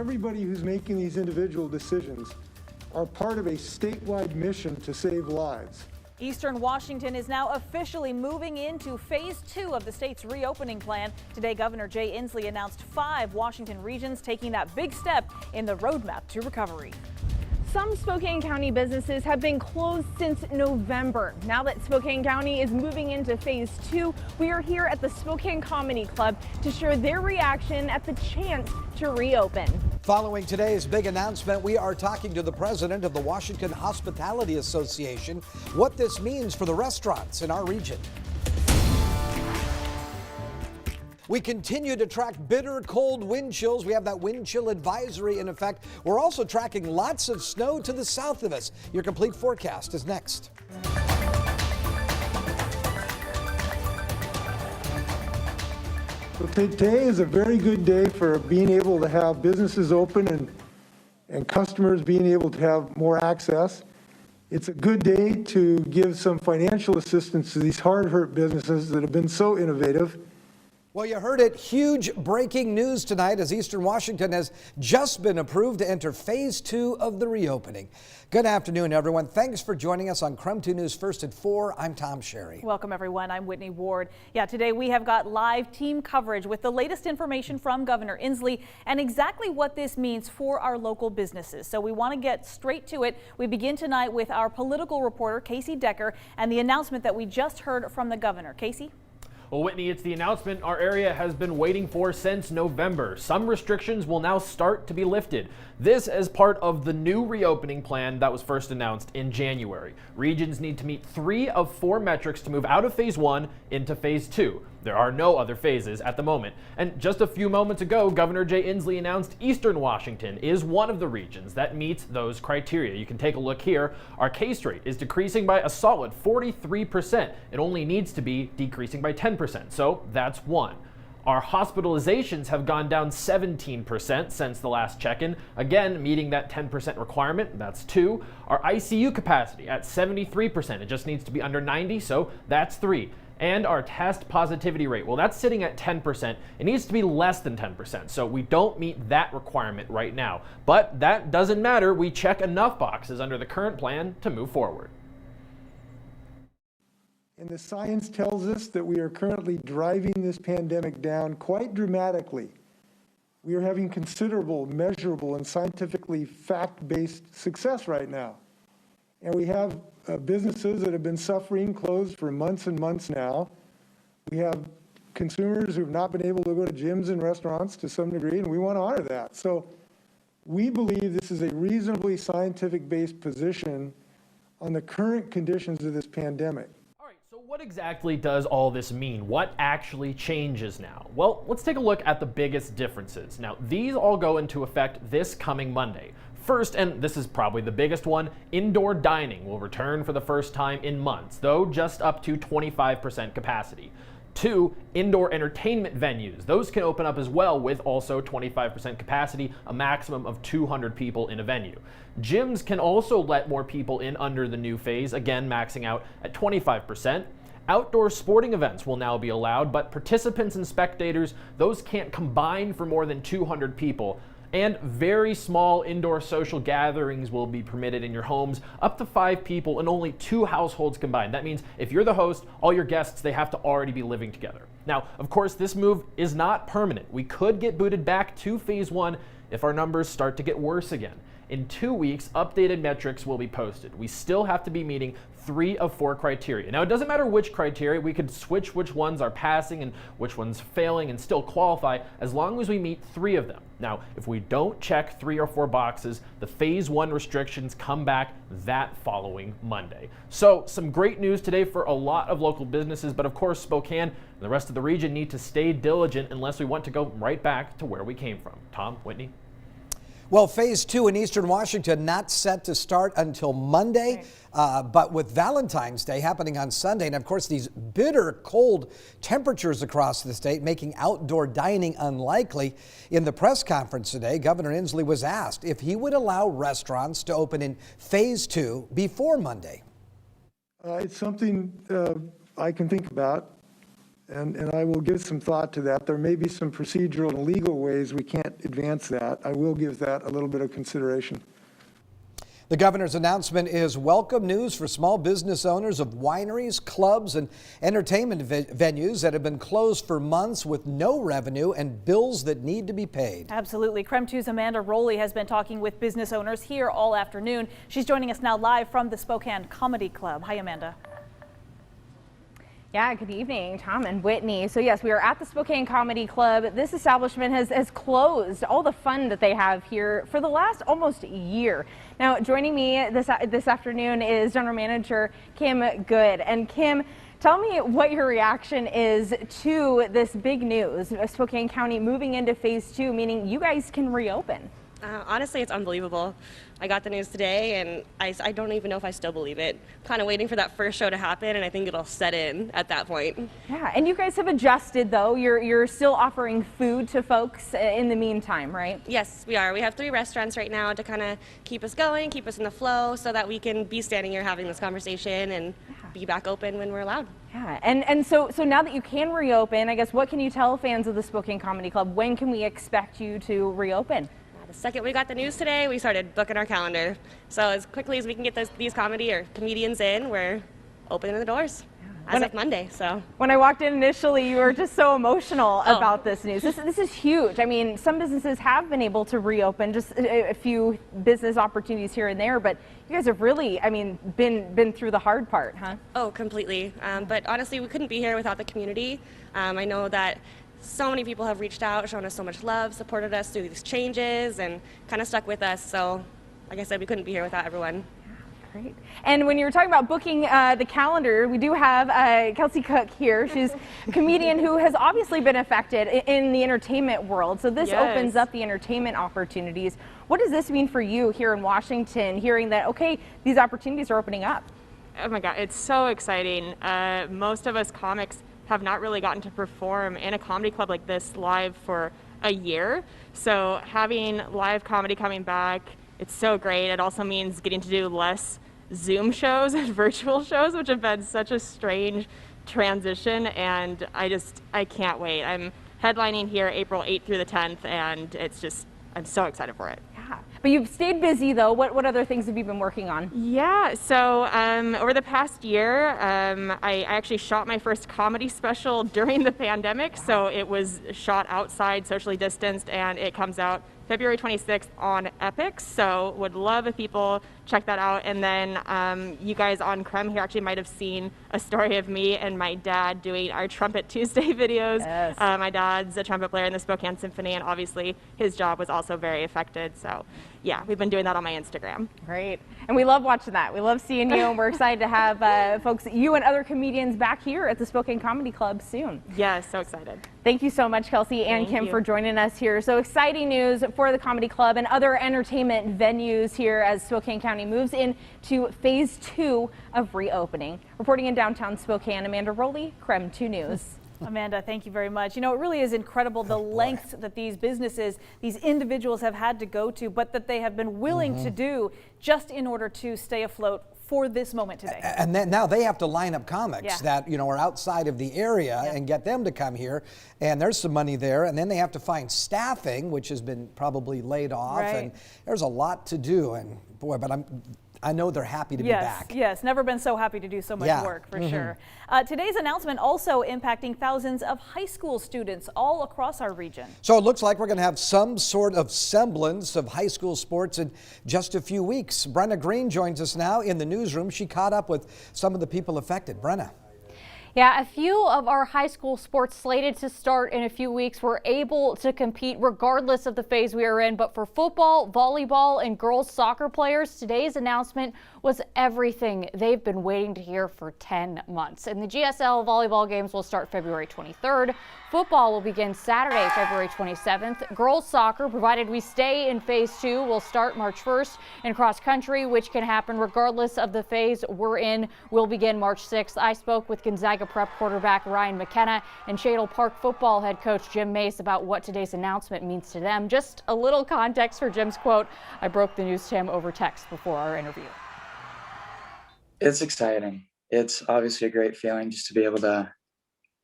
everybody who's making these individual decisions are part of a statewide mission to save lives. Eastern Washington is now officially moving into phase 2 of the state's reopening plan. Today, Governor Jay Inslee announced 5 Washington regions taking that big step in the roadmap to recovery. Some Spokane County businesses have been closed since November. Now that Spokane County is moving into phase 2, we are here at the Spokane Comedy Club to share their reaction at the chance to reopen. Following today's big announcement, we are talking to the president of the Washington Hospitality Association, what this means for the restaurants in our region. We continue to track bitter cold wind chills. We have that wind chill advisory in effect. We're also tracking lots of snow to the south of us. Your complete forecast is next. So today is a very good day for being able to have businesses open and customers being able to have more access. It's a good day to give some financial assistance to these hard-hurt businesses that have been so innovative. Well, you heard it. Huge breaking news tonight as Eastern Washington has just been approved to enter phase 2 of the reopening. Good afternoon, everyone. Thanks for joining us on KREM 2 News First at 4. I'm Tom Sherry. Welcome, everyone. I'm Whitney Ward. Yeah, today we have got live team coverage with the latest information from Governor Inslee and exactly what this means for our local businesses. So we want to get straight to it. We begin tonight with our political reporter, Casey Decker, and the announcement that we just heard from the governor. Casey? Well, Whitney, it's the announcement our area has been waiting for since November. Some restrictions will now start to be lifted. This as part of the new reopening plan that was first announced in January. Regions need to meet 3 of 4 metrics to move out of phase 1 into phase 2. There are no other phases at the moment. And just a few moments ago, Governor Jay Inslee announced Eastern Washington is one of the regions that meets those criteria. You can take a look here. Our case rate is decreasing by a solid 43%. It only needs to be decreasing by 10%. So that's 1. Our hospitalizations have gone down 17% since the last check-in, again meeting that 10% requirement, that's 2. Our ICU capacity at 73%, it just needs to be under 90, so that's 3. And our test positivity rate, well, that's sitting at 10%. It needs to be less than 10%, so we don't meet that requirement right now. But that doesn't matter, we check enough boxes under the current plan to move forward. And the science tells us that we are currently driving this pandemic down quite dramatically. We are having considerable, measurable, and scientifically fact-based success right now. And we have businesses that have been suffering closed for months and months now. We have consumers who have not been able to go to gyms and restaurants to some degree, and we want to honor that. So we believe this is a reasonably scientific-based position on the current conditions of this pandemic. What exactly does all this mean? What actually changes now? Well, let's take a look at the biggest differences. Now, these all go into effect this coming Monday. First, and this is probably the biggest one, indoor dining will return for the first time in months, though just up to 25% capacity. 2, indoor entertainment venues. Those can open up as well with also 25% capacity, a maximum of 200 people in a venue. Gyms can also let more people in under the new phase, again maxing out at 25%. Outdoor sporting events will now be allowed, but participants and spectators, those can't combine for more than 200 people. And very small indoor social gatherings will be permitted in your homes, up to 5 people and only 2 households combined. That means if you're the host, all your guests, they have to already be living together. Now, of course, this move is not permanent. We could get booted back to phase 1 if our numbers start to get worse again. In 2 weeks, updated metrics will be posted. We still have to be meeting 3 of 4 criteria. Now, it doesn't matter which criteria, we could switch which ones are passing and which ones failing and still qualify as long as we meet 3 of them. Now, if we don't check 3 or 4 boxes, the phase 1 restrictions come back that following Monday. So some great news today for a lot of local businesses, but of course Spokane and the rest of the region need to stay diligent unless we want to go right back to where we came from. Tom, Whitney. Well, phase 2 in Eastern Washington not set to start until Monday, but with Valentine's Day happening on Sunday, and of course these bitter cold temperatures across the state making outdoor dining unlikely. In the press conference today, Governor Inslee was asked if he would allow restaurants to open in phase 2 before Monday. It's something I can think about. and I will give some thought to that. There may be some procedural and legal ways we can't advance that. I will give that a little bit of consideration. The governor's announcement is welcome news for small business owners of wineries, clubs, and entertainment venues that have been closed for months with no revenue and bills that need to be paid. Absolutely. KREM 2's Amanda Rowley has been talking with business owners here all afternoon. She's joining us now live from the Spokane Comedy Club. Hi, Amanda. Yeah, good evening, Tom and Whitney. So yes, we are at the Spokane Comedy Club. This establishment has closed all the fun that they have here for the last almost year. Now, joining me this afternoon is General Manager Kim Good. And Kim, tell me what your reaction is to this big news, Spokane County moving into phase 2, meaning you guys can reopen. Honestly, it's unbelievable. I got the news today, and I don't even know if I still believe it. Kind of waiting for that first show to happen, and I think it'll set in at that point. Yeah, and you guys have adjusted, though. You're still offering food to folks in the meantime, right? Yes, we are. We have 3 restaurants right now to kind of keep us going, keep us in the flow, so that we can be standing here having this conversation and be back open when we're allowed. Yeah, and so now that you can reopen, I guess what can you tell fans of the Spokane Comedy Club? When can we expect you to reopen? The second we got the news today, we started booking our calendar. So as quickly as we can get these comedians in, we're opening the doors as of Monday. So when I walked in initially, you were just so emotional about this news. This is huge. I mean, some businesses have been able to reopen, just a few business opportunities here and there, but you guys have really, I mean, been through the hard part, huh? Oh, completely. But honestly, we couldn't be here without the community. I know that so many people have reached out, shown us so much love, supported us through these changes, and kind of stuck with us. So, like I said, we couldn't be here without everyone. Great. And when you were talking about booking the calendar, we do have Kelsey Cook here. She's a comedian who has obviously been affected in the entertainment world. So this opens up the entertainment opportunities. What does this mean for you here in Washington, hearing that, okay, these opportunities are opening up? Oh my God, it's so exciting. Most of us comics have not really gotten to perform in a comedy club like this live for a year. So having live comedy coming back, it's so great. It also means getting to do less Zoom shows and virtual shows, which have been such a strange transition, and I can't wait. I'm headlining here April 8th through the 10th, and I'm so excited for it. Yeah. But you've stayed busy, though. What other things have you been working on? Yeah, so over the past year, I actually shot my first comedy special during the pandemic. So it was shot outside, socially distanced, and it comes out February 26th on Epix. So would love if people check that out. And then you guys on KREM here actually might have seen a story of me and my dad doing our Trumpet Tuesday videos. Yes. My dad's a trumpet player in the Spokane Symphony, and obviously his job was also very affected. So yeah, we've been doing that on my Instagram. Great. And we love watching that. We love seeing you, and we're excited to have folks, you and other comedians back here at the Spokane Comedy Club soon. Yes, so excited. Thank you so much, Kelsey and Kim, for joining us here. So exciting news for the Comedy Club and other entertainment venues here as Spokane County moves into phase 2 of reopening. Reporting in downtown Spokane, Amanda Rowley, KREM 2 News. Amanda, thank you very much. You know, it really is incredible the lengths that these businesses, these individuals have had to go to, but that they have been willing to do just in order to stay afloat for this moment today. And then now they have to line up comics that, you know, are outside of the area and get them to come here. And there's some money there. And then they have to find staffing, which has been probably laid off. And there's a lot to do. And boy, but I know they're happy to be back. Yes, never been so happy to do so much work, for sure. Today's announcement also impacting thousands of high school students all across our region. So it looks like we're going to have some sort of semblance of high school sports in just a few weeks. Brenna Green joins us now in the newsroom. She caught up with some of the people affected. Brenna. Yeah, a few of our high school sports slated to start in a few weeks were able to compete regardless of the phase we are in. But for football, volleyball, and girls soccer players, today's announcement was everything they've been waiting to hear for 10 months. And the GSL volleyball games will start February 23rd. Football will begin Saturday, February 27th. Girls soccer, provided we stay in phase 2, will start March 1st. And cross country, which can happen regardless of the phase we're in, will begin March 6th. I spoke with Gonzaga Prep quarterback Ryan McKenna and Shadle Park football head coach Jim Mace about what today's announcement means to them. Just a little context for Jim's quote. I broke the news to him over text before our interview. It's exciting. It's obviously a great feeling just to be able to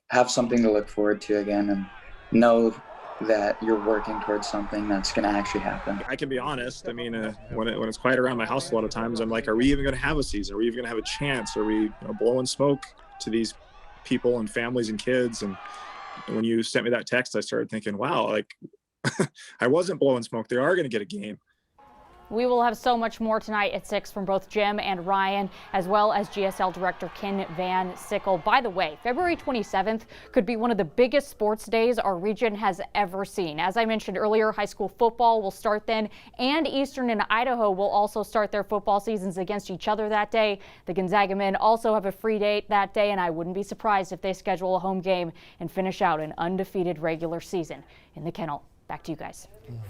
have something to look forward to again and know that you're working towards something that's going to actually happen. I can be honest. I mean, when it's quiet around my house a lot of times, I'm like, are we even going to have a season? Are we even going to have a chance? Are we blowing smoke to these people and families and kids? And when you sent me that text, I started thinking, wow, like I wasn't blowing smoke. They are going to get a game. We will have so much more tonight at 6 from both Jim and Ryan, as well as GSL Director Ken Van Sickle. By the way, February 27th could be one of the biggest sports days our region has ever seen. As I mentioned earlier, high school football will start then, and Eastern and Idaho will also start their football seasons against each other that day. The Gonzaga men also have a free date that day, and I wouldn't be surprised if they schedule a home game and finish out an undefeated regular season in the kennel. Back to you guys.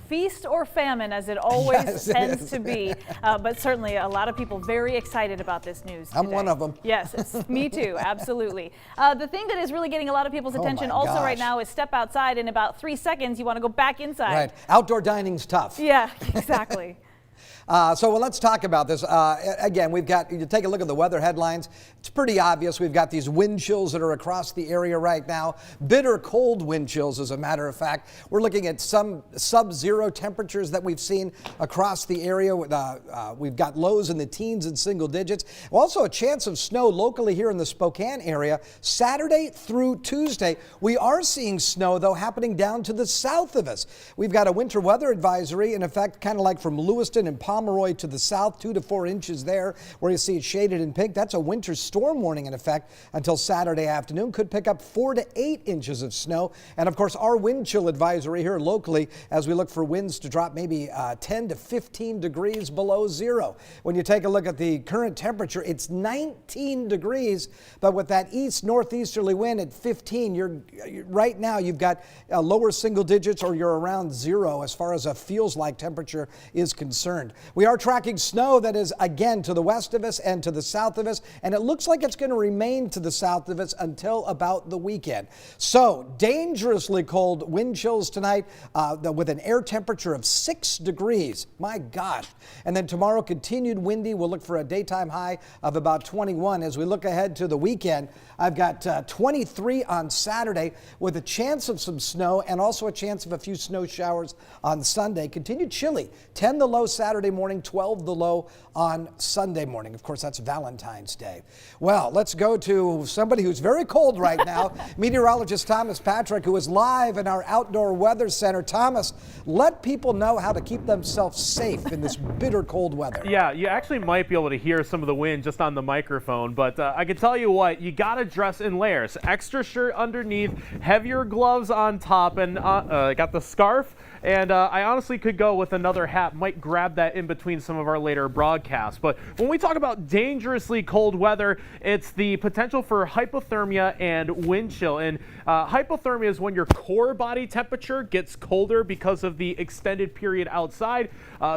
Feast or famine, as it always tends to be, but certainly a lot of people very excited about this news today. I'm one of them. Yes, it's me too, absolutely. The thing that is really getting a lot of people's attention also right now is step outside. In about 3 seconds, you want to go back inside. Right. Outdoor dining's tough. Yeah, exactly. So let's talk about this. Again, you take a look at the weather headlines. It's pretty obvious. We've got these wind chills that are across the area right now. Bitter cold wind chills, as a matter of fact. We're looking at some sub-zero temperatures that we've seen across the area. We've got lows in the teens and single digits. Also a chance of snow locally here in the Spokane area. Saturday through Tuesday, we are seeing snow, though, happening down to the south of us. We've got a winter weather advisory in effect, kind of like from Lewiston and Pomeroy to the south, 2 to 4 inches there, where you see it shaded in pink. That's a winter storm warning in effect until Saturday afternoon. Could pick up 4 to 8 inches of snow. And of course, our wind chill advisory here locally as we look for winds to drop maybe 10 to 15 degrees below zero. When you take a look at the current temperature, it's 19 degrees, but with that northeasterly wind at 15, right now you've got lower single digits, or you're around zero as far as a feels like temperature is concerned. We are tracking snow that is, again, to the west of us and to the south of us, and it looks like it's going to remain to the south of us until about the weekend. So, dangerously cold wind chills tonight with an air temperature of 6 degrees. My gosh. And then tomorrow, continued windy. We'll look for a daytime high of about 21. As we look ahead to the weekend, I've got 23 on Saturday with a chance of some snow and also a chance of a few snow showers on Sunday. Continued chilly. 10 the low Saturday morning, 12 the low on Sunday morning. Of course, that's Valentine's Day. Well, let's go to somebody who's very cold right now, meteorologist Thomas Patrick, who is live in our outdoor weather center. Thomas, let people know how to keep themselves safe in this bitter cold weather. Yeah, you actually might be able to hear some of the wind just on the microphone, but I can tell you what, you got to dress in layers. Extra shirt underneath, heavier gloves on top, and got the scarf. And I honestly could go with another hat, might grab that in between some of our later broadcasts. But when we talk about dangerously cold weather, it's the potential for hypothermia and wind chill. And hypothermia is when your core body temperature gets colder because of the extended period outside.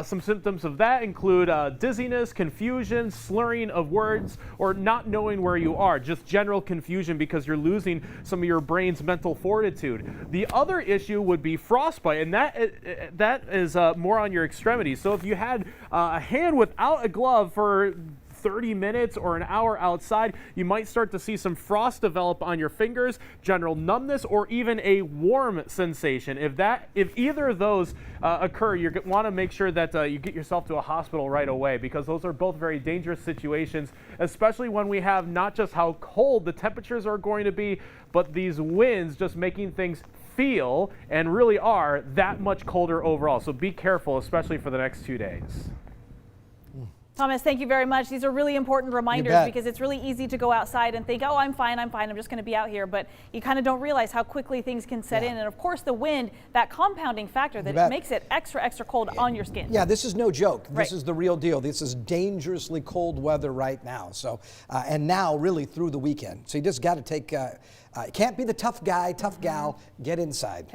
Some symptoms of that include dizziness, confusion, slurring of words, or not knowing where you are. Just general confusion because you're losing some of your brain's mental fortitude. The other issue would be frostbite, and that is more on your extremities. So if you had a hand without a glove for 30 minutes or an hour outside, you might start to see some frost develop on your fingers, general numbness, or even a warm sensation. If either of those occur, you want to make sure that you get yourself to a hospital right away, because those are both very dangerous situations, especially when we have not just how cold the temperatures are going to be, but these winds just making things feel and really are that much colder overall. So be careful, especially for the next 2 days. Thomas, thank you very much. These are really important reminders, because it's really easy to go outside and think, oh, I'm fine, I'm just going to be out here. But you kind of don't realize how quickly things can set in. And of course, the wind, that compounding factor that it makes it extra, extra cold on your skin. Yeah, this is no joke. This is the real deal. This is dangerously cold weather right now. So, and now really through the weekend. So you just got to take, can't be the tough guy, tough gal, get inside.